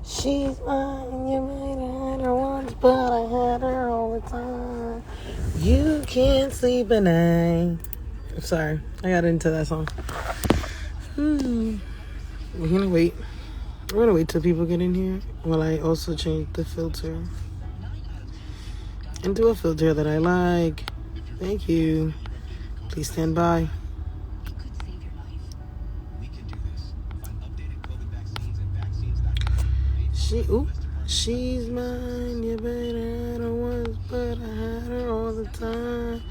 She's mine, you might have had her once, but I had her all the time. You can't sleep at night. Sorry, I got into that song. We're gonna wait. We're gonna wait till people get in here while I also change the filter into a filter that I like. Thank you. Please stand by. She's mine, you better had her once, but I had her all the time.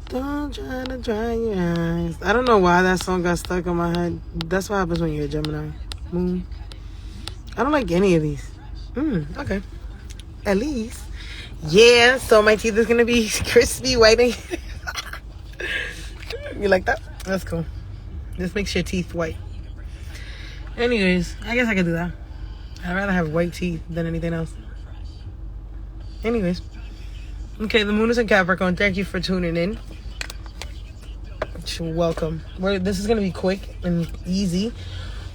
Don't try to dry your eyes. I don't know why that song got stuck in my head. That's what happens when you're a Gemini. Moon. I don't like any of these. Okay. At least. Yeah, so my teeth is going to be crispy white. You like that? That's cool. This makes your teeth white. Anyways, I guess I could do that. I'd rather have white teeth than anything else. Anyways. Okay, the moon is in Capricorn. Thank you for tuning in. You're welcome. This is going to be quick and easy.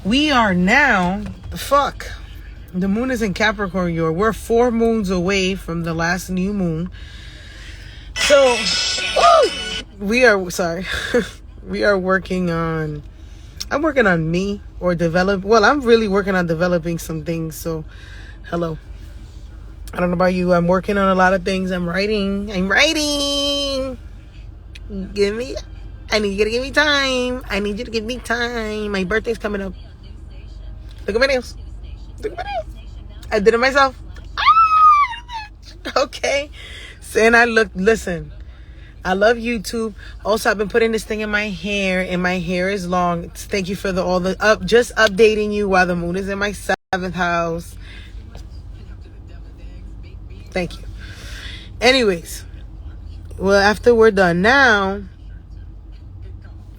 We are now... The moon is in Capricorn. We're 4 moons away from the last new moon. So, we are... Sorry. We are working on... I'm working on me or I'm really working on developing some things. So, hello. I don't know about you. I'm working on a lot of things. I'm writing. I need you to give me time. I need you to give me time. My birthday's coming up. Look at my nails. I did it myself. Okay. So, and listen. I love YouTube. Also, I've been putting this thing in my hair, and my hair is long. Thank you for just updating you while the moon is in my 7th house. Thank you. Anyways, well, after we're done now,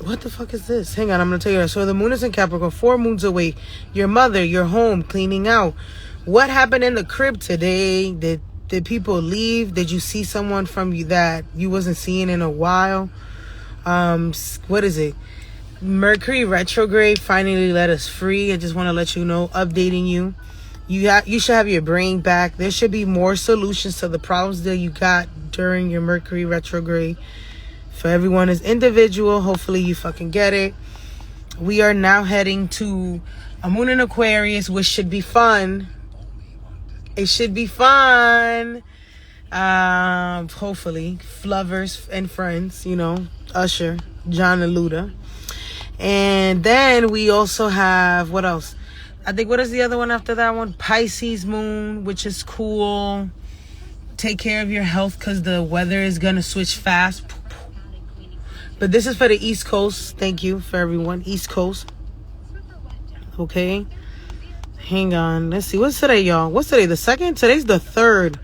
what the fuck is this? Hang on, I'm gonna tell you. So the moon is in Capricorn, 4 moons away. Your mother, your home, cleaning out. What happened in the crib today? Did people leave? Did you see someone from you that you wasn't seeing in a while? What is it? Mercury retrograde finally let us free. I just want to let you know, updating you. You should have your brain back. There should be more solutions to the problems that you got during your Mercury retrograde. For everyone is individual. Hopefully you fucking get it. We are now heading to a moon in Aquarius, which should be fun. It should be fun. Hopefully. Lovers and friends, Usher, John and Luda. And then we also have, what else? I think, what is the other one after that one? Pisces moon, which is cool. Take care of your health because the weather is going to switch fast. But this is for the East Coast. Thank you for everyone. East Coast. Okay. Hang on. Let's see. What's today, y'all? What's today? The 2nd? Today's the 3rd.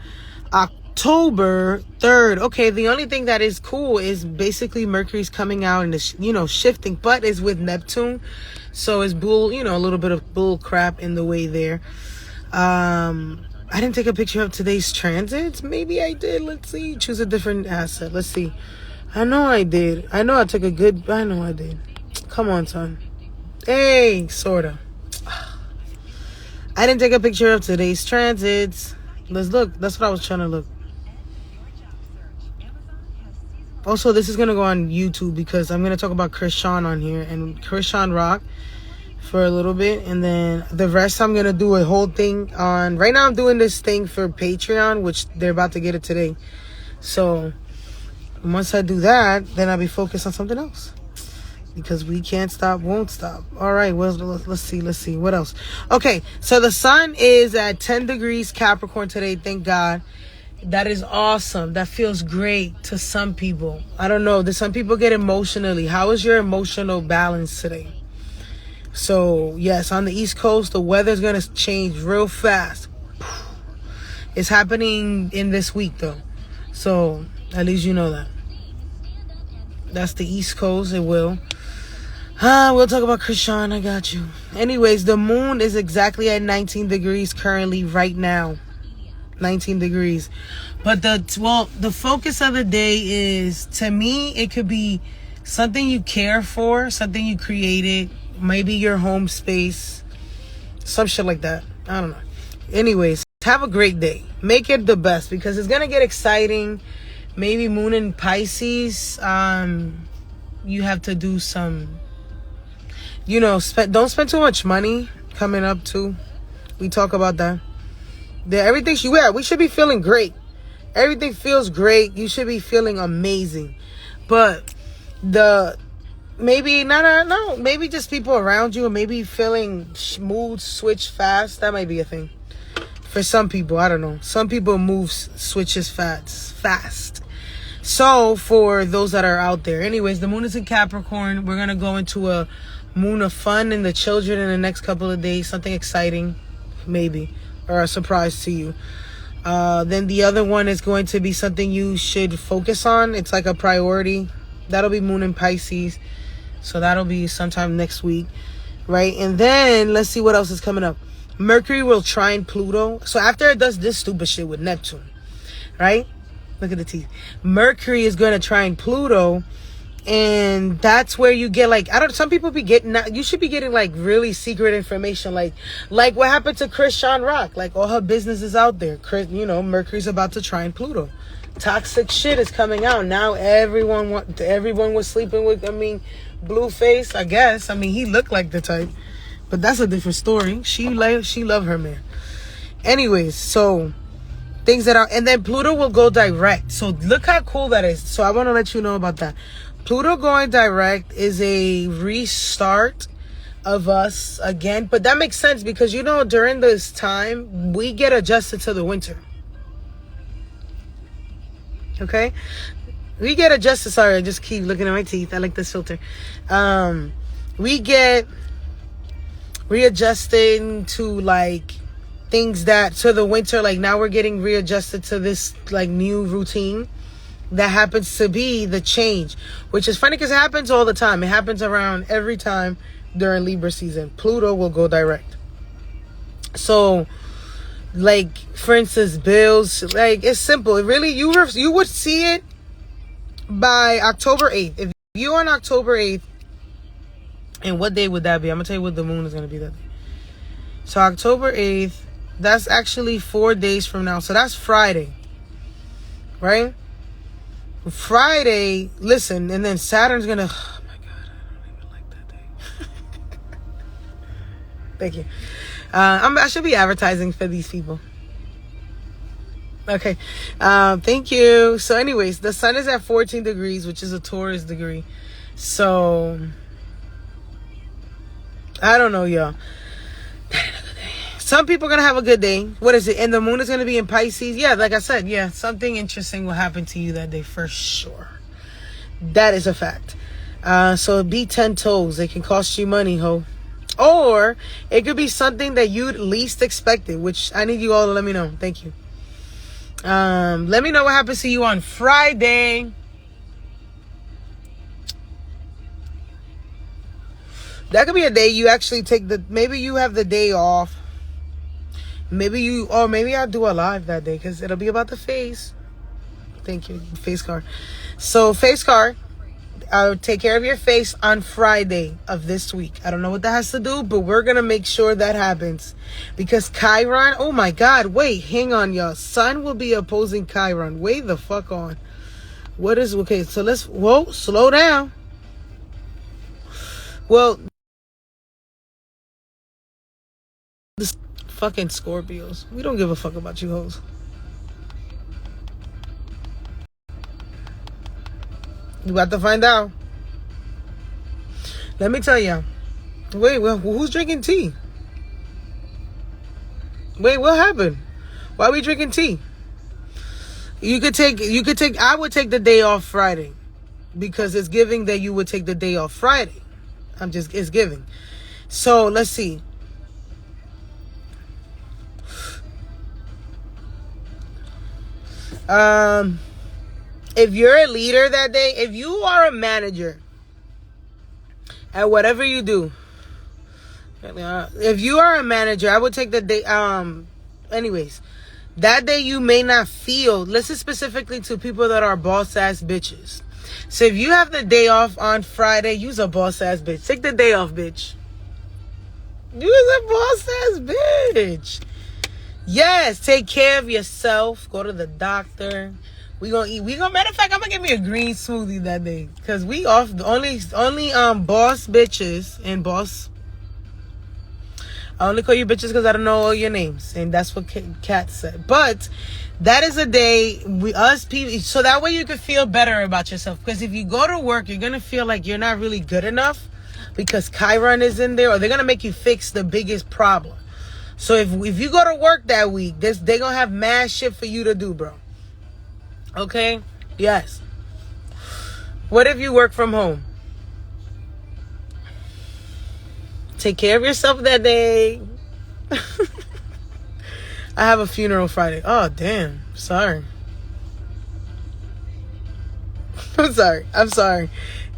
October 3rd. Okay. The only thing that is cool is basically Mercury's coming out and it's, shifting, but it's with Neptune. So it's a little bit of bull crap in the way there. I didn't take a picture of today's transits. Maybe I did. Let's see. Choose a different asset. Let's see. I know I did. I know I did. Come on, son. Hey, sorta. I didn't take a picture of today's transits. Let's look. That's what I was trying to look. Also, this is going to go on YouTube because I'm going to talk about Chrisean on here. And Chrisean rock for a little bit. And then the rest I'm going to do a whole thing on. Right now I'm doing this thing for Patreon, which they're about to get it today. So once I do that, then I'll be focused on something else. Because we can't stop, won't stop. All right, well, let's see. What else? Okay, so the sun is at 10 degrees Capricorn today, thank God. That is awesome. That feels great to some people. I don't know. Some people get emotionally. How is your emotional balance today? So, yes, on the East Coast, the weather's going to change real fast. It's happening in this week, though. So, at least you know that. That's the East Coast. It will. We'll talk about Chrisean. I got you. Anyways, the moon is exactly at 19 degrees currently right now. 19 degrees. But the focus of the day is, to me, it could be something you care for, something you created, maybe your home space, some shit like that. I don't know. Anyways, have a great day. Make it the best because it's gonna get exciting. Maybe moon in Pisces. You have to do some, don't spend too much money coming up too. We talk about that. Everything we should be feeling great. Everything feels great. You should be feeling amazing. But maybe just people around you, or maybe feeling mood switch fast. That might be a thing for some people. I don't know. Some people switches fast. So for those that are out there, anyways, the moon is in Capricorn. We're gonna go into a moon of fun and the children in the next couple of days. Something exciting, maybe, or a surprise to you. Then the other one is going to be something you should focus on. It's like a priority. That'll be moon in Pisces. So that'll be sometime next week, right? And then let's see what else is coming up. Mercury will trine Pluto. So after it does this stupid shit with Neptune, right? Look at the teeth. Mercury is going to trine Pluto. And that's where you get some people be getting, you should be getting like really secret information. Like what happened to Chrisean Rock. Like all her business is out there. Mercury's about to trine Pluto. Toxic shit is coming out. Now everyone was sleeping with, Blueface, I guess. He looked like the type. But that's a different story. She loved her man. Anyways, so things that are, and then Pluto will go direct. So look how cool that is. So I want to let you know about that. Pluto going direct is a restart of us again. But that makes sense because, during this time, we get adjusted to the winter. Okay? We get adjusted. Sorry, I just keep looking at my teeth. I like this filter. We get readjusting to things to the winter. Now we're getting readjusted to this new routine that happens to be the change, which is funny because it happens all the time. It happens around every time during Libra season. Pluto will go direct. So for instance, bills, it's simple. It really, you would see it by October 8th. If you on October 8th, and what day would that be? I'm gonna tell you what the moon is gonna be that day. So October 8th, that's actually 4 days from now. So that's Friday, right? Friday, listen, and then Saturn's gonna, oh my God, I don't even like that day. Thank you. I should be advertising for these people. Okay. Thank you. So anyways, the sun is at 14 degrees, which is a Taurus degree. So I don't know, y'all. Some people are going to have a good day. What is it? And the moon is going to be in Pisces. Yeah, like I said, something interesting will happen to you that day for sure. That is a fact. So be 10 toes. It can cost you money, ho. Or it could be something that you least expected, which I need you all to let me know. Thank you. Let me know what happens to you on Friday. That could be a day you actually maybe you have the day off. Maybe I'll do a live that day because it'll be about the face. Thank you. Face card. So face card. I'll take care of your face on Friday of this week. I don't know what that has to do, but we're going to make sure that happens. Because Chiron, oh my God, wait, hang on, y'all. Sun will be opposing Chiron. Wait the fuck on. Okay, so slow down. Well, this fucking Scorpios. We don't give a fuck about you hoes. You about to find out. Let me tell you. Wait, well, who's drinking tea? Wait, what happened? Why are we drinking tea? I would take the day off Friday. Because it's giving that you would take the day off Friday. It's giving. So, let's see. If you're a leader that day, if you are a manager at whatever you do, if you are a manager, I would take the day. Anyways, that day you may not feel. Listen specifically to people that are boss ass bitches. So if you have the day off on Friday, use a boss ass bitch. Take the day off, bitch. Use a boss ass bitch. Yes, take care of yourself. Go to the doctor. We gonna eat. Matter of fact, I'm gonna give me a green smoothie that day. Cause we off only boss bitches and boss. I only call you bitches because I don't know all your names, and that's what Kat said. But that is a day us people, so that way you can feel better about yourself. Because if you go to work, you're gonna feel like you're not really good enough because Chiron is in there, or they're gonna make you fix the biggest problem. So if you go to work that week, they're gonna have mad shit for you to do, bro. Okay? Yes. What if you work from home? Take care of yourself that day. I have a funeral Friday. Oh, damn. Sorry. I'm sorry.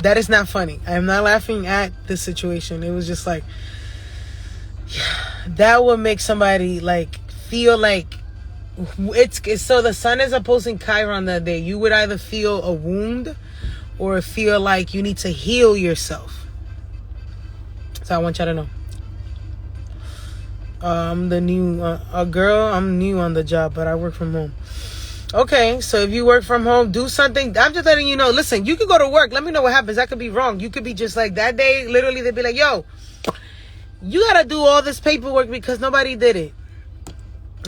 That is not funny. I am not laughing at the situation. It was just like, that would make somebody like feel like it's so the sun is opposing Chiron that day. You would either feel a wound or feel like you need to heal yourself. So I want y'all to know. I'm the new girl. I'm new on the job, but I work from home. Okay, so if you work from home, do something. I'm just letting you know. Listen, you could go to work. Let me know what happens. I could be wrong. You could be just like that day. Literally, they'd be like, yo, you got to do all this paperwork because nobody did it.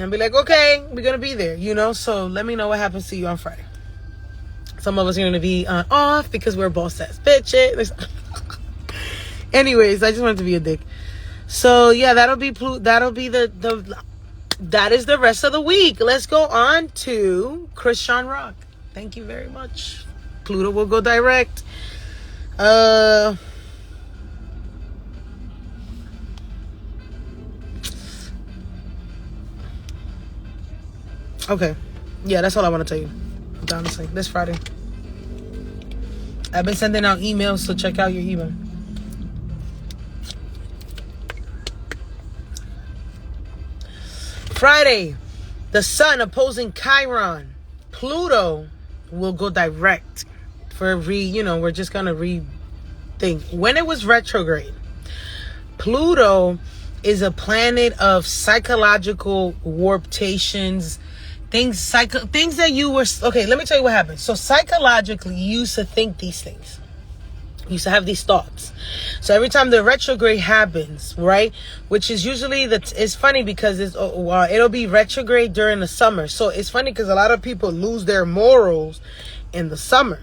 And be like, okay, we're going to be there, you know? So let me know what happens to you on Friday. Some of us are going to be off because we're boss ass bitches. Anyways, I just wanted to be a dick. So yeah, that is the rest of the week. Let's go on to Chrisean Rock. Thank you very much. Pluto will go direct. Okay. Yeah, that's all I want to tell you. Honestly, this Friday. I've been sending out emails, so check out your email. Friday, the sun opposing Chiron. Pluto will go direct for we're just going to rethink. When it was retrograde, Pluto is a planet of psychological warptations, things that you were... Okay, let me tell you what happened. So psychologically, you used to think these things. You used to have these thoughts. So every time the retrograde happens, right, which is usually it's funny because it'll be retrograde during the summer. So it's funny because a lot of people lose their morals in the summer,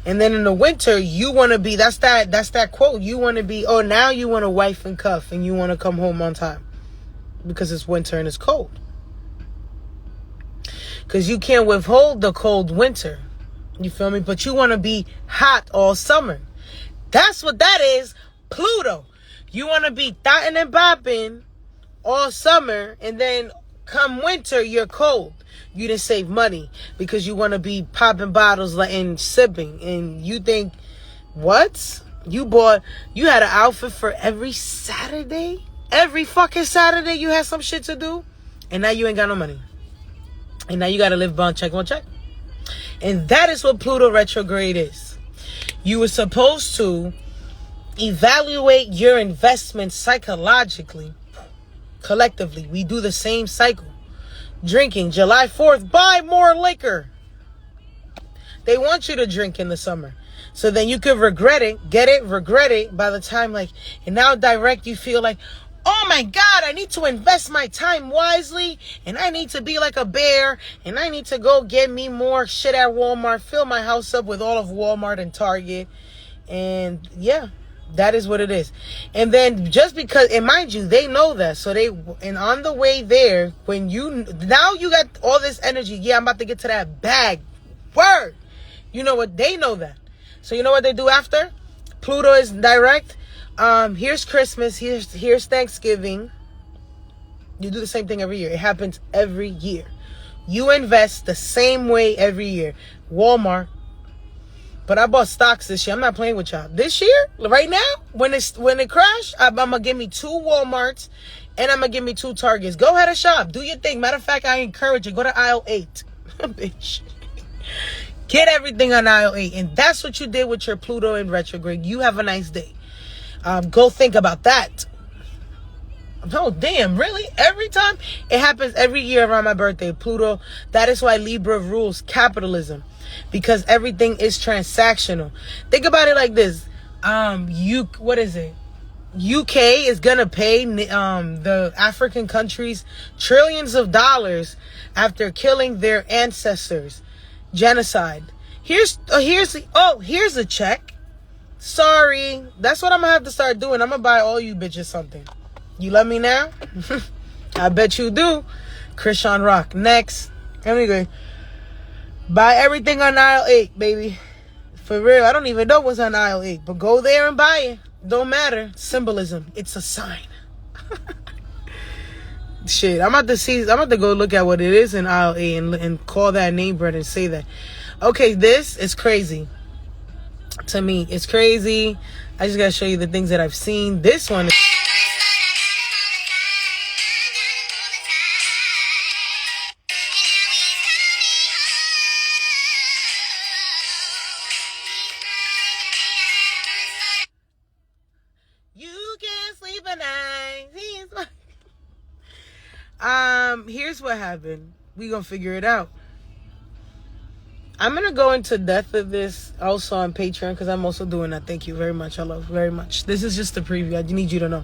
and then in the winter you want to be that's that quote, you want to be, oh, now you want to wife and cuff and you want to come home on time because it's winter and it's cold, because you can't withhold the cold winter, you feel me, but you want to be hot all summer. That's what that is. Pluto. You want to be thotting and bopping all summer, and then come winter, you're cold. You didn't save money because you want to be popping bottles and sipping. And you think, what? You had an outfit for every Saturday? Every fucking Saturday you had some shit to do? And now you ain't got no money. And now you got to live on check. And that is what Pluto retrograde is. You were supposed to evaluate your investments psychologically. Collectively, we do the same cycle. Drinking, July 4th, buy more liquor. They want you to drink in the summer. So then you could regret it, regret it by the time and now direct you feel like, oh my God, I need to invest my time wisely, and I need to be like a bear, and I need to go get me more shit at Walmart, fill my house up with all of Walmart and Target. And yeah, that is what it is. And then just because, and mind you, they know that. So and on the way there, now you got all this energy. Yeah, I'm about to get to that bag. Word. You know what? They know that. So you know what they do after? Pluto is direct. Here's Christmas, here's Thanksgiving. You do the same thing every year. It happens every year. You invest the same way every year. Walmart. But I bought stocks this year. I'm not playing with y'all. This year, right now, when it crashed, I'm gonna give me 2 Walmarts and I'm gonna give me 2 Targets. Go ahead and shop. Do your thing. Matter of fact, I encourage you. Go to aisle 8. Bitch. Get everything on aisle 8. And that's what you did with your Pluto in retrograde. You have a nice day. Go think about that. Oh, damn, really? Every time? It happens every year around my birthday. Pluto, that is why Libra rules capitalism. Because everything is transactional. Think about it like this. What is it? UK is gonna pay the African countries trillions of dollars after killing their ancestors. Genocide. Here's a check. Sorry. That's what I'm gonna have to start doing. I'm gonna buy all you bitches something. You love me now? I bet you do. Chrisean Rock. Next. Anyway. Buy everything on aisle 8, baby. For real. I don't even know what's on aisle 8. But go there and buy it. Don't matter. Symbolism. It's a sign. Shit. I'm about to go look at what it is in aisle 8 and call that name brand and say that. Okay, this is crazy. To me, it's crazy. I just gotta show you the things that I've seen. This one is... You can't sleep at night. Here's what happened. We gonna figure it out. I'm gonna go into depth of this also on Patreon because I'm also doing that. Thank you very much. I love very much. This is just a preview. I need you to know.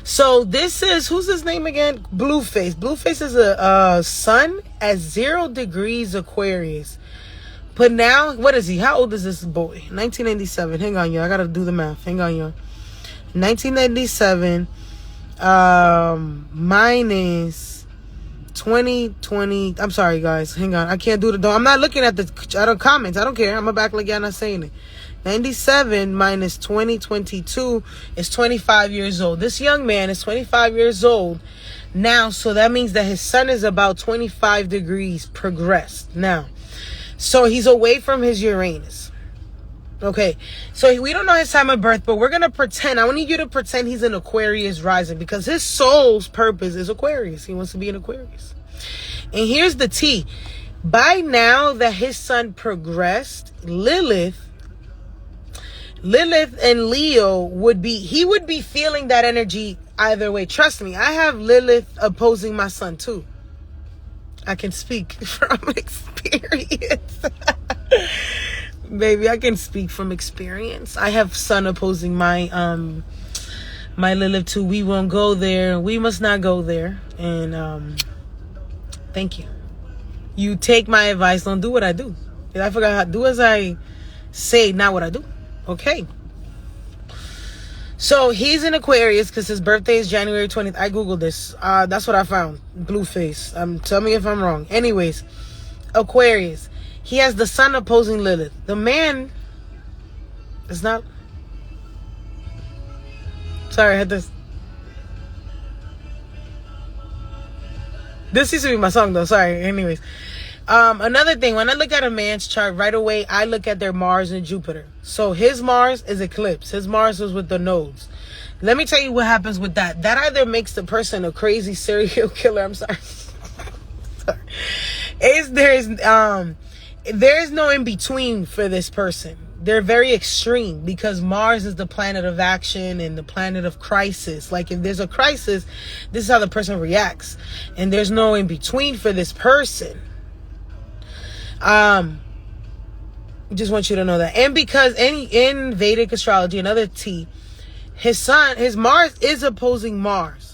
So this is, who's his name again? Blueface. Blueface is a sun at 0 degrees Aquarius. But now, what is he? How old is this boy? 1997. Hang on, y'all. I gotta do the math. Hang on, y'all. 1997 minus 2020. I'm sorry, guys. Hang on. I can't do the... I'm not looking at the comments. I don't care. I'm back like y'all not saying it. 97 minus 2022 is 25 years old. This young man is 25 years old now. So that means that his sun is about 25 degrees progressed now. So he's away from his Uranus. Okay, so we don't know his time of birth, but we're going to pretend. I need you to pretend he's an Aquarius rising because his soul's purpose is Aquarius. He wants to be an Aquarius. And here's the tea. By now that his sun progressed, Lilith and Leo would be feeling that energy either way. Trust me, I have Lilith opposing my sun too. I can speak from experience. Baby, I can speak from experience. I have sun opposing my my Lilith too. We won't go there. We must not go there. And thank you. You take my advice. Don't do what I do. I forgot how to do as I say, not what I do. Okay. So he's in Aquarius because his birthday is January 20th. I googled this. That's what I found. Blueface. Tell me if I'm wrong. Anyways, Aquarius. He has the sun opposing Lilith. The man is not... Sorry, I had this. This used to be my song, though. Sorry. Anyways. Another thing. When I look at a man's chart, right away, I look at their Mars and Jupiter. So his Mars is eclipsed. His Mars was with the nodes. Let me tell you what happens with that. That either makes the person a crazy serial killer. I'm sorry. Sorry. There is no in between for this person. They're very extreme because Mars is the planet of action and the planet of crisis. Like if there's a crisis, this is how the person reacts. And there's no in between for this person. Just want you to know that. And because in Vedic astrology, another T, his Mars is opposing Mars.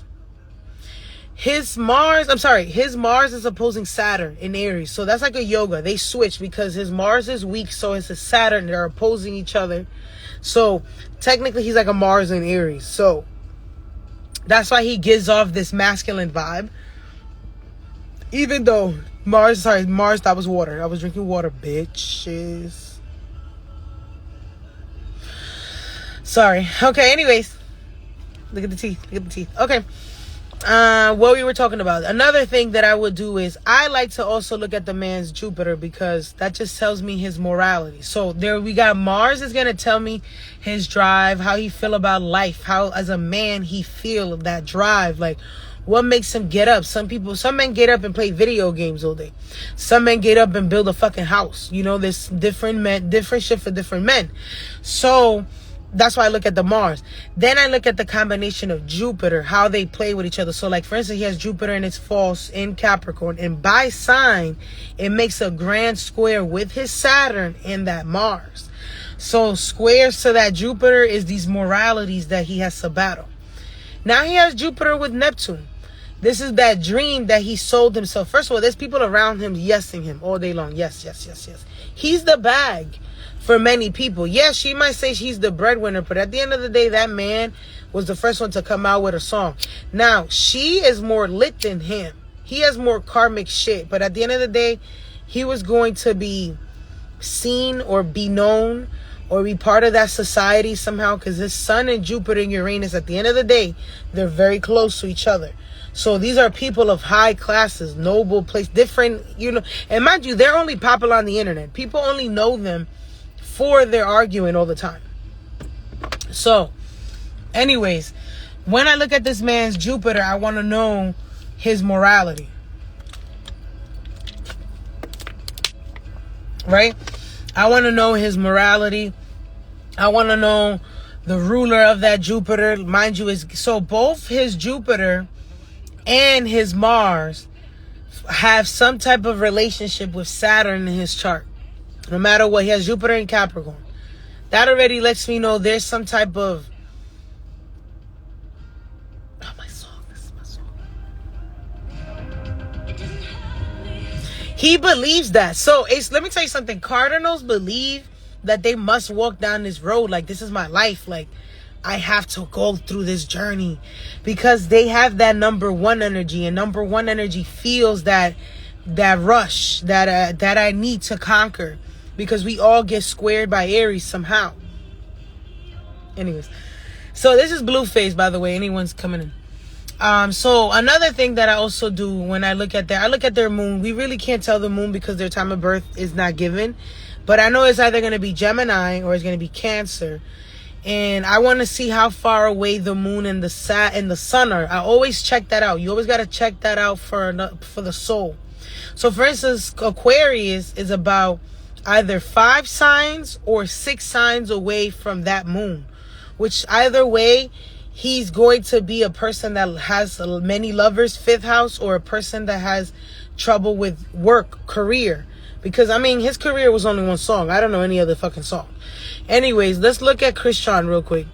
His Mars is opposing Saturn in Aries. So that's like a yoga. They switch because his Mars is weak. So it's his Saturn. They're opposing each other. So technically he's like a Mars in Aries. So that's why he gives off this masculine vibe. Even though Mars, that was water. I was drinking water, bitches. Sorry. Okay, anyways. Look at the teeth. Okay. What we were talking about. Another thing that I would do is I like to also look at the man's Jupiter because that just tells me his morality. So there we got Mars is going to tell me his drive, how he feel about life, how as a man he feel that drive, like what makes him get up. Some men get up and play video games all day. Some men get up and build a fucking house. You know, there's different shit for different men. So That's why I look at the Mars. Then I look at the combination of Jupiter, how they play with each other. So like, for instance, he has Jupiter in its false in Capricorn. And by sign, it makes a grand square with his Saturn in that Mars. So squares to that Jupiter is these moralities that he has to battle. Now he has Jupiter with Neptune. This is that dream that he sold himself. First of all, there's people around him yesing him all day long. Yes, yes, yes, yes. He's the bag for many people. Yes, she might say she's the breadwinner, but at the end of the day, that man was the first one to come out with a song. Now, she is more lit than him. He has more karmic shit, but at the end of the day, he was going to be seen or be known or be part of that society somehow, because his sun and Jupiter and Uranus, at the end of the day, they're very close to each other. So these are people of high classes, noble place, different, you know. And mind you, they're only popular on the internet. People only know them for their arguing all the time. So, anyways, when I look at this man's Jupiter, I want to know his morality. Right? I want to know his morality. I want to know the ruler of that Jupiter. Mind you, is so both his Jupiter and his Mars have some type of relationship with Saturn in his chart. No matter what, he has Jupiter in Capricorn. That already lets me know there's some type of... Oh, my song. This is my song. He believes that. So, let me tell you something. Cardinals believe that they must walk down this road. Like, this is my life. Like, I have to go through this journey. Because they have that number one energy. And number one energy feels that rush that I need to conquer. Because we all get squared by Aries somehow. Anyways. So this is Blueface, by the way. Anyone's coming in. So another thing that I also do when I look at their moon. We really can't tell the moon because their time of birth is not given. But I know it's either going to be Gemini or it's going to be Cancer. And I want to see how far away the moon and the sun are. I always check that out. You always got to check that out for the soul. So for instance, Aquarius is about either 5 signs or 6 signs away from that moon, which either way, he's going to be a person that has many lovers, 5th house, or a person that has trouble with work, career. Because, I mean, his career was only one song. I don't know any other fucking song. Anyways, let's look at Chrisean real quick.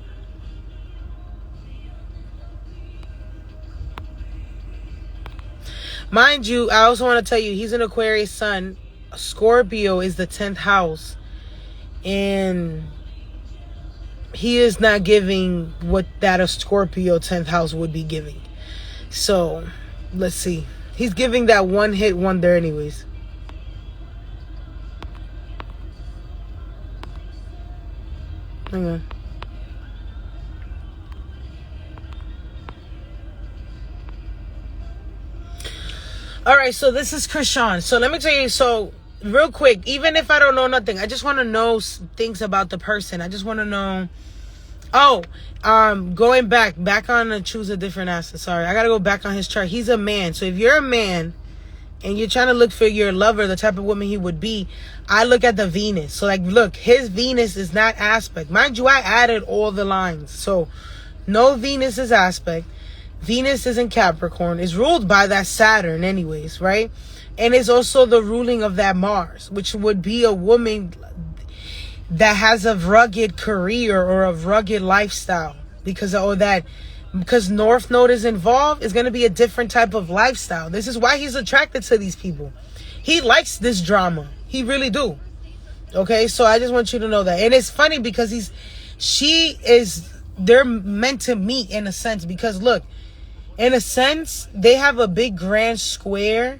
Mind you, I also want to tell you, he's an Aquarius sun. Scorpio is the 10th house. And he is not giving what that a Scorpio 10th house would be giving. So, let's see. He's giving that one hit wonder anyways. Hang on. All right, so this is Chrisean. So let me tell you, so real quick, even if I don't know nothing, I just want to know things about the person. I just want to know. Oh, going back on to choose a different asset. Sorry, I got to go back on his chart. He's a man. So if you're a man and you're trying to look for your lover, the type of woman he would be, I look at the Venus. So like, look, his Venus is not aspect. Mind you, I added all the lines. So no Venus is aspect. Venus is in Capricorn. It's ruled by that Saturn anyways, right? And it's also the ruling of that Mars, which would be a woman that has a rugged career or a rugged lifestyle. Because North Node is involved, it's going to be a different type of lifestyle. This is why he's attracted to these people. He likes this drama. He really do. Okay, so I just want you to know that. And it's funny because they're meant to meet in a sense. Because look, in a sense, they have a big grand square,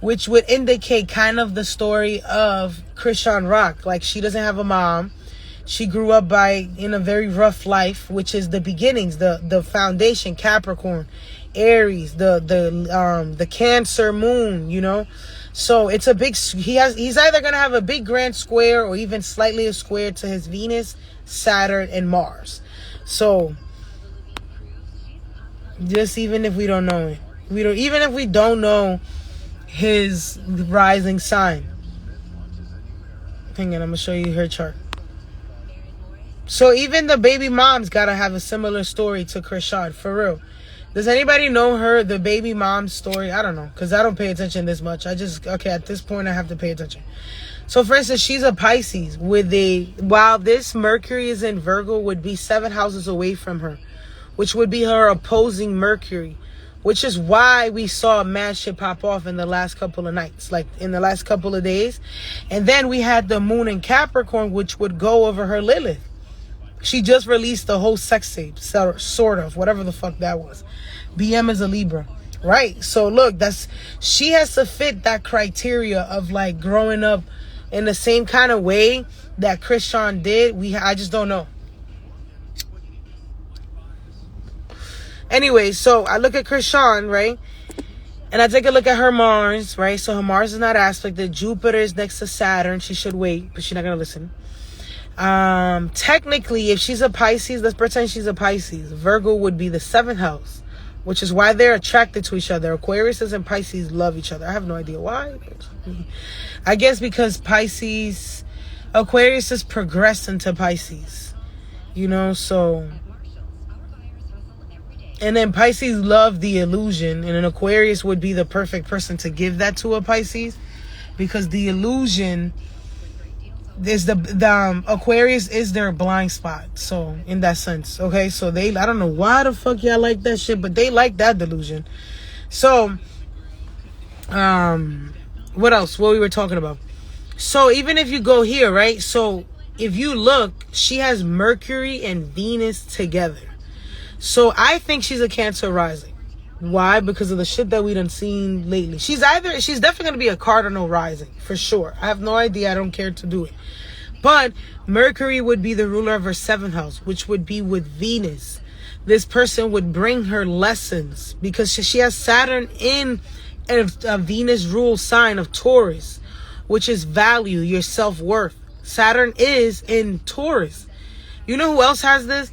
which would indicate kind of the story of Chrisean Rock. Like, she doesn't have a mom. She grew up in a very rough life, which is the beginnings, the foundation, Capricorn, Aries, the Cancer moon, you know. So it's a big, he's either going to have a big grand square or even slightly a square to his Venus, Saturn, and Mars. So just even if we don't know it, even if we don't know his rising sign. Hang on, I'm going to show you her chart. So even the baby mom's gotta have a similar story to Chrisean, for real. Does anybody know the baby mom's story? I don't know, because I don't pay attention this much. Okay, at this point I have to pay attention. So for instance, she's a Pisces while this Mercury is in Virgo, would be 7 houses away from her, which would be her opposing Mercury, which is why we saw mad shit pop off in the last couple of nights, like in the last couple of days. And then we had the moon in Capricorn, which would go over her Lilith. She just released the whole sex tape, sort of, whatever the fuck that was. BM is a Libra, right? So look, she has to fit that criteria of like growing up in the same kind of way that Chrisean did. I just don't know. Anyway, so I look at Chrisean, right? And I take a look at her Mars, right? So her Mars is not aspected. Jupiter is next to Saturn. She should wait, but she's not going to listen. Technically, if she's a Pisces, let's pretend she's a Pisces. Virgo would be the 7th house, which is why they're attracted to each other. Aquarius and Pisces love each other. I have no idea why. I guess because Aquarius has progressed into Pisces, so. And then Pisces love the illusion, and an Aquarius would be the perfect person to give that to a Pisces, because the illusion is the Aquarius is their blind spot. So in that sense, okay, so I don't know why the fuck y'all like that shit, but they like that delusion. So what else? What we were talking about? So even if you go here, right? So if you look, she has Mercury and Venus together. So I think she's a Cancer rising. Why? Because of the shit that we done seen lately. She's definitely going to be a cardinal rising, for sure. I have no idea. I don't care to do it. But Mercury would be the ruler of her 7th house, which would be with Venus. This person would bring her lessons because she has Saturn in a Venus rule sign of Taurus, which is value, your self-worth. Saturn is in Taurus. You know who else has this?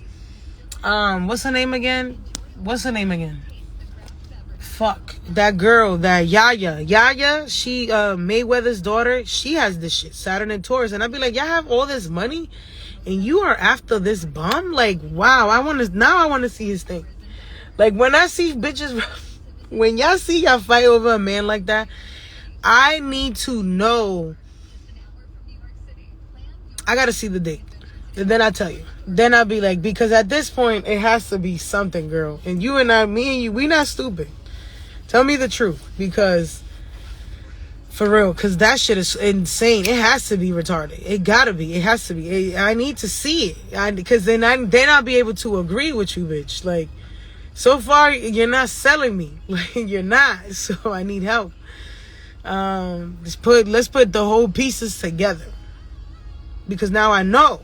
What's her name again? Fuck. That girl, that Yaya. Yaya, she, Mayweather's daughter, she has this shit. Saturn and Taurus. And I'd be like, y'all have all this money and you are after this bum? Like, wow, I want to see his thing. Like, when I see bitches, when y'all see y'all fight over a man like that, I need to know. I gotta see the dick. And then I'll tell you. Then I'll be like, because at this point, it has to be something, girl. And you and I, me and you, we not stupid. Tell me the truth, because for real, because that shit is insane. It has to be retarded. It gotta be. It has to be. I need to see it, because then I'll be able to agree with you, bitch. Like, so far you're not selling me. Like, you're not. So I need help. Let's put the whole pieces together, because now I know.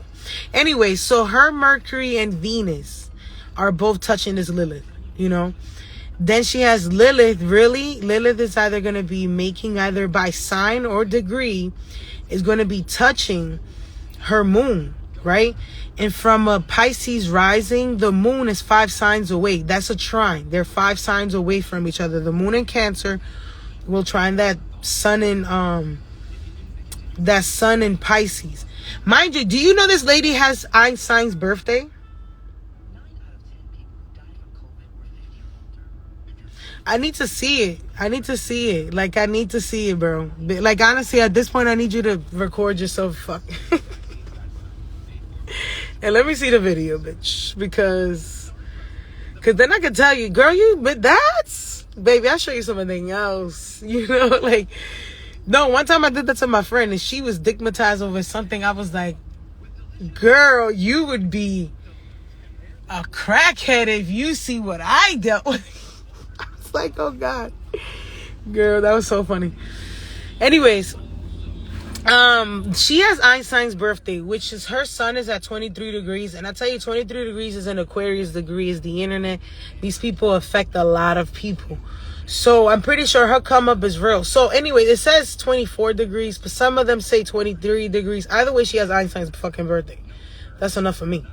Anyway, so her Mercury and Venus are both touching this Lilith, Then she has Lilith. Really, Lilith is either going to be making, either by sign or degree, is going to be touching her moon, right? And from a Pisces rising, the moon is 5 signs away. That's a trine. They're 5 signs away from each other. The moon in Cancer will trine that sun in Pisces. Mind you, do you know this lady has Einstein's birthday? I need to see it. Like, I need to see it, bro. Like, honestly, at this point, I need you to record yourself. Fuck. And let me see the video, bitch. Because then I can tell you, girl, baby, I'll show you something else. Like, no, one time I did that to my friend and she was stigmatized over something. I was like, girl, you would be a crackhead if you see what I dealt with. I was like, oh God. Girl, that was so funny. Anyways, she has Einstein's birthday, which is, her sun is at 23 degrees. And I tell you, 23 degrees is an Aquarius degree, is the internet. These people affect a lot of people. So I'm pretty sure her come up is real. So anyway, it says 24 degrees, but some of them say 23 degrees. Either way, she has Einstein's fucking birthday. That's enough for me.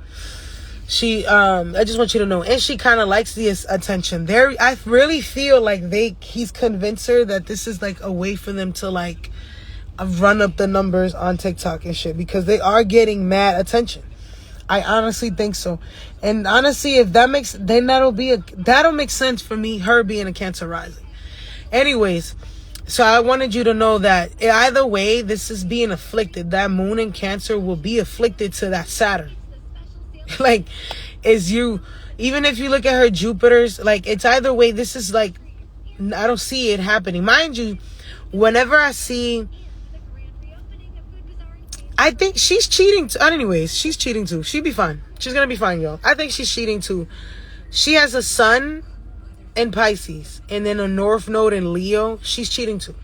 I just want you to know. And she kind of likes the attention. I really feel like he's convinced her that this is like a way for them to like run up the numbers on TikTok and shit, because they are getting mad attention. I honestly think so. And honestly, if that makes, then that'll make sense for me, her being a Cancer rising. Anyways, so I wanted you to know that either way, this is being afflicted. That moon in Cancer will be afflicted to that Saturn. Like, even if you look at her Jupiter's, like, it's either way. This is like, I don't see it happening. Mind you, whenever I think she's cheating too. Anyways, she's cheating too. She'll be fine. She's gonna be fine, y'all. I think she's cheating too. She has a sun in Pisces and then a North Node in Leo. She's cheating too.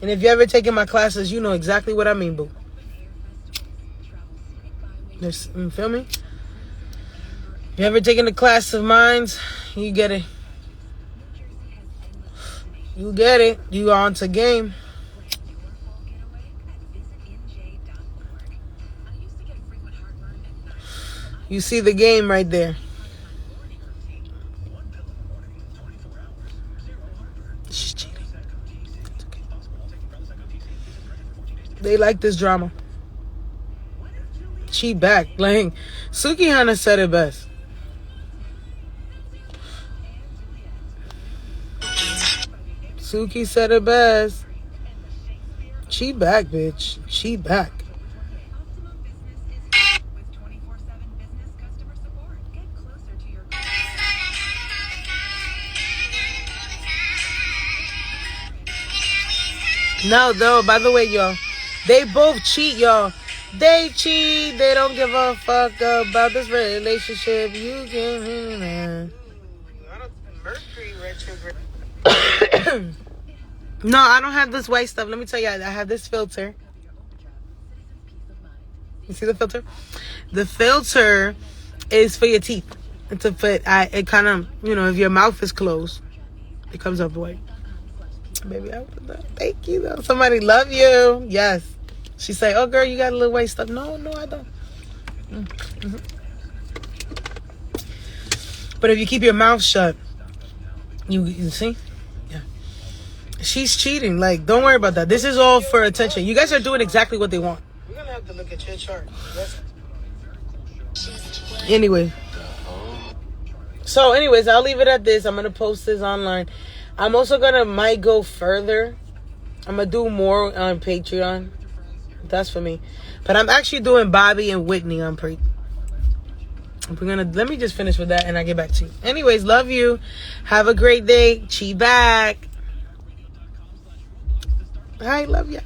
And if you ever taken my classes, you know exactly what I mean, boo. You feel me? You ever taken a class of mine? You get it. You get it. You on to game. You see the game right there. She's cheating. They like this drama. She back. Like, Suki Hana said it best. Suki said it best. She back, bitch. She back. No, though, by the way, y'all, they both cheat, y'all. They cheat. They don't give a fuck about this relationship. You can. Mercury retrograde. No, I don't have this white stuff. Let me tell you, I have this filter. You see the filter? The filter is for your teeth. It's a fit. It kind of, if your mouth is closed, it comes up white. Baby, I put that. Thank you, though. Somebody love you. Yes. She say, "Oh, girl, you got a little white stuff." No, I don't. Mm-hmm. But if you keep your mouth shut, you see? Yeah. She's cheating. Like, don't worry about that. This is all for attention. You guys are doing exactly what they want. We're going to have to look at your chart. Anyway. So, anyways, I'll leave it at this. I'm going to post this online. I'm also might go further. I'm going to do more on Patreon. That's for me. But I'm actually doing Bobby and Whitney on Patreon. Let me just finish with that and I get back to you. Anyways, love you. Have a great day. Chi back. Hi, love ya.